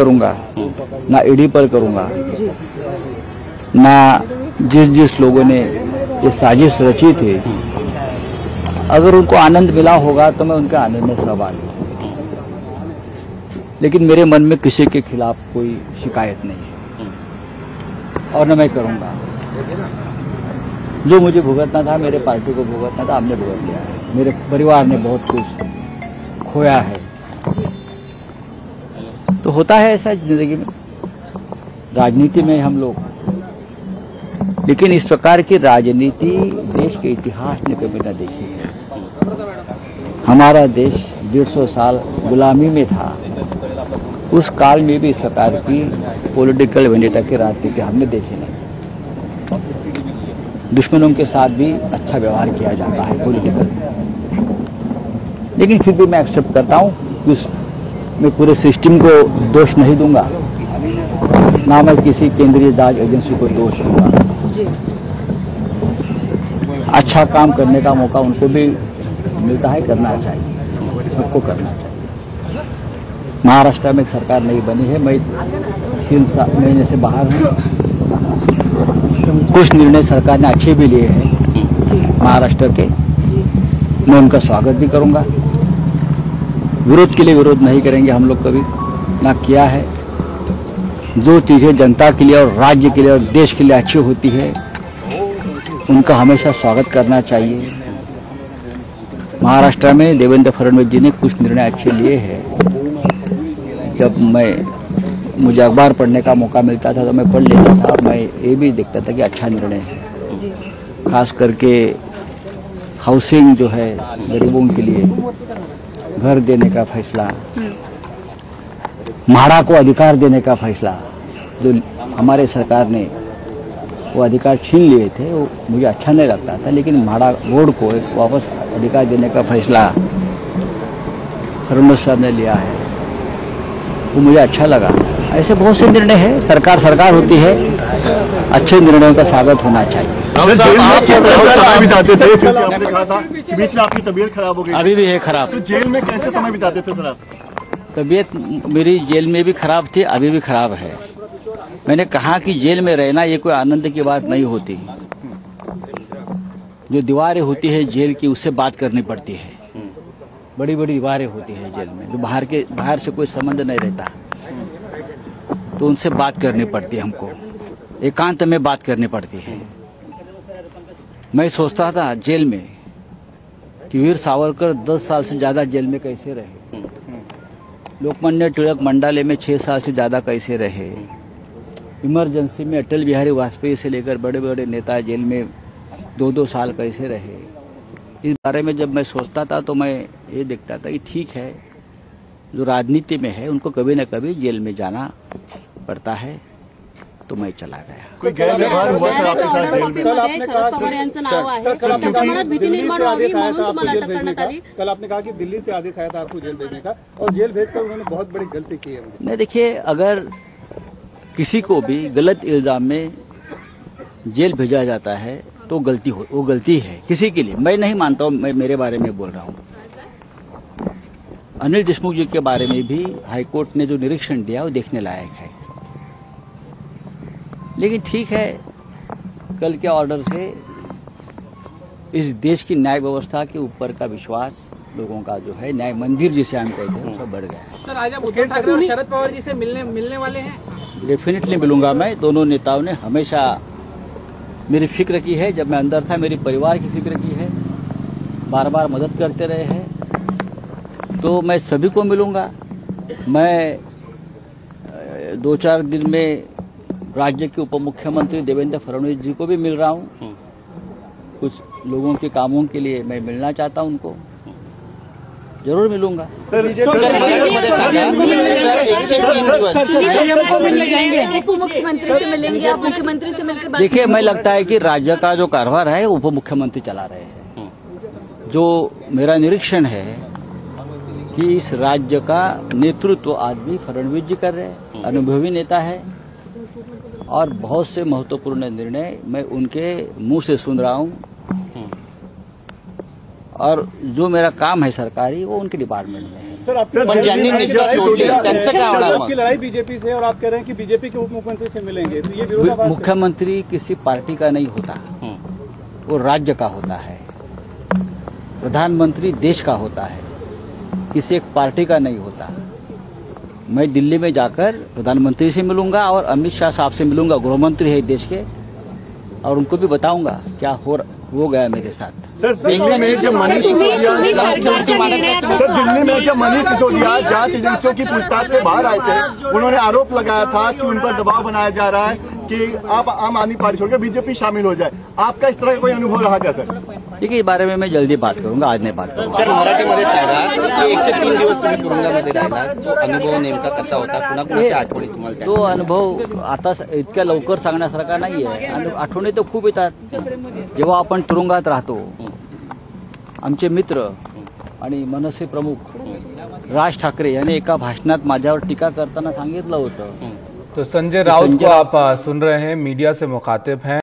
करूंगा, ना ईडी पर करूंगा, ना जिस लोगों ने ये साजिश रची थी, अगर उनको आनंद मिला होगा तो मैं उनके आनंद में सहभागी हूं। लेकिन मेरे मन में किसी के खिलाफ कोई शिकायत नहीं है और न मैं करूंगा। जो मुझे भुगतना था, मेरे पार्टी को भुगतना था, हमने भुगत लिया है। मेरे परिवार ने बहुत कुछ खोया है। तो होता है ऐसा जिंदगी में, राजनीति में हम लोग, लेकिन इस प्रकार की राजनीति देश के इतिहास ने कभी न देखी है। हमारा देश 150 साल गुलामी में था, उस काल में भी इस प्रकार की पॉलिटिकल वेंडेटा की राजनीति हमने देखी नहीं। दुश्मनों के साथ भी अच्छा व्यवहार किया जाता है पॉलिटिकल, लेकिन फिर भी मैं एक्सेप्ट करता हूं कि मैं पूरे सिस्टम को दोष नहीं दूंगा, ना मैं किसी केंद्रीय जांच एजेंसी को दोष दूंगा। अच्छा काम करने का मौका उनको भी मिलता है, करना चाहिए, सबको करना चाहिए। महाराष्ट्र में एक सरकार नहीं बनी है, मैं 3 महीने से बाहर हूं। कुछ निर्णय सरकार ने अच्छे भी लिए हैं महाराष्ट्र के, मैं उनका स्वागत भी करूंगा। विरोध के लिए विरोध नहीं करेंगे हम लोग, कभी ना किया है। जो चीजें जनता के लिए और राज्य के लिए और देश के लिए अच्छी होती है, उनका हमेशा स्वागत करना चाहिए। महाराष्ट्र में देवेंद्र फडणवीस जी ने कुछ निर्णय अच्छे लिए हैं। जब मुझे अखबार पढ़ने का मौका मिलता था तो मैं पढ़ लेता था, मैं ये भी देखता था कि अच्छा निर्णय है। खास करके हाउसिंग जो है, गरीबों के लिए घर देने का फैसला, म्हाडा को अधिकार देने का फैसला, जो हमारे सरकार ने वो अधिकार छीन लिए थे, वो मुझे अच्छा नहीं लगता था। लेकिन म्हाडा बोर्ड को एक वापस अधिकार देने का फैसला फडणवीस साहब ने लिया है, वो मुझे अच्छा लगा। ऐसे बहुत से निर्णय हैं, सरकार होती है, अच्छे निर्णयों का स्वागत होना चाहिए। समय बिताते थे, आपने कहा था कि बीच में आपकी तबीयत खराब हो गई, अभी भी है खराब। तो जेल में कैसे समय बिताते थे सर आप? तबीयत मेरी जेल में भी खराब थी, अभी भी खराब है। मैंने कहा कि जेल में रहना ये कोई आनंद की बात नहीं होती। जो दीवारें होती है जेल की, उससे बात करनी पड़ती है। बड़ी बड़ी दीवारें होती है जेल में, जो बाहर से कोई संबंध नहीं रहता, तो उनसे बात करनी पड़ती है हमको, एकांत में बात करनी पड़ती है। मैं सोचता था जेल में कि वीर सावरकर 10 साल से ज्यादा जेल में कैसे रहे, लोकमान्य तिलक मंडाले में 6 साल से ज्यादा कैसे रहे, इमरजेंसी में अटल बिहारी वाजपेयी से लेकर बड़े बड़े नेता जेल में 2-2 साल कैसे रहे। इस बारे में जब मैं सोचता था तो मैं ये देखता था कि ठीक है, जो राजनीति में है उनको कभी न कभी जेल में जाना पड़ता है, तो मैं चला गया। कोई गैर व्यवहार हुआ सर आपके साथ जेल में? कल आपने कहा कि दिल्ली से आदेश आया था आपको जेल भेजने का, और जेल भेजकर उन्होंने बहुत बड़ी गलती की है। नहीं, देखिए, अगर किसी को भी गलत इल्जाम में जेल भेजा जाता है तो वो गलती है किसी के लिए। मैं नहीं मानता हूं, मैं मेरे बारे में बोल रहा हूं। अनिल देशमुख जी के बारे में भी हाईकोर्ट ने जो निरीक्षण दिया वो देखने लायक है। लेकिन ठीक है, कल के ऑर्डर से इस देश की न्याय व्यवस्था के ऊपर का विश्वास लोगों का जो है, न्याय मंदिर जिसे हम कहते हैं, उसका बढ़ गया है। सर, आज आप उद्धव ठाकरे और शरद पवार जी से मिलने वाले हैं? डेफिनेटली मिलूंगा मैं। दोनों नेताओं ने हमेशा मेरी फिक्र की है, जब मैं अंदर था मेरी परिवार की फिक्र की है, बार बार मदद करते रहे हैं, तो मैं सभी को मिलूंगा। मैं 2-4 दिन में राज्य के उप मुख्यमंत्री देवेंद्र फडणवीस जी को भी मिल रहा हूं। कुछ लोगों के कामों के लिए मैं मिलना चाहता हूं, उनको जरूर मिलूंगा। मुख्यमंत्री से मिलेंगे आप? मुख्यमंत्री से मिलकर देखिए, मैं लगता है कि राज्य का जो कारभार है उप मुख्यमंत्री चला रहे हैं। जो मेरा निरीक्षण है कि इस राज्य का नेतृत्व आज भी फडणवीस जी कर रहे हैं, अनुभवी नेता है, और बहुत से महत्वपूर्ण निर्णय मैं उनके मुंह से सुन रहा हूं। और जो मेरा काम है सरकारी वो उनके डिपार्टमेंट में है। सर पण ज्यांनी निष्ठा सोडली त्यांचं काय होणार मग? आपकी लड़ाई बीजेपी से और आप कह रहे हैं कि बीजेपी के उप मुख्यमंत्री से मिलेंगे, तो ये विरोधाभास है। मुख्यमंत्री किसी पार्टी का नहीं होता, वो राज्य का होता है। प्रधानमंत्री देश का होता है, किसी एक पार्टी का नहीं होता। मैं दिल्ली में जाकर प्रधानमंत्री से मिलूंगा और अमित शाह साहब से मिलूंगा, गृहमंत्री है देश के, और उनको भी बताऊंगा क्या हो गया मेरे साथ। सर दिल्ली में जब मनीष सिसोदिया जांच एजेंसियों की पूछताछ से बाहर आए थे, उन्होंने आरोप लगाया था कि उन पर दबाव बनाया जा रहा है कि आप आम आदमी पार्टी छोड़कर बीजेपी शामिल हो जाए। आपका इस तरह का कोई अनुभव रहा क्या सर? देखिए, इस बारे में मैं जल्दी बात करूंगा, आज नहीं बात करूंगा। सर मराठीमध्ये सांगा की 103 दिवस तुम्ही तुरुंगामध्ये राहिला, तो अनुभव नेमका कसा होता, कुणाकुणाच्या आठवणी तुम्हाला त्या? तो अनुभव आता इतक्या लवकर सांगण्यासारखा नाही आहे आणि आठवणी तर खूप येतात। जेव्हा आपण तुरुंगात राहतो, आमचे मित्र आणि मनसे प्रमुख राज ठाकरे यांनी एका भाषणात माझ्यावर टीका करताना सांगितलं होतं। तो संजय राउत को आप सुन रहे हैं, मीडिया से मुखातिब हैं।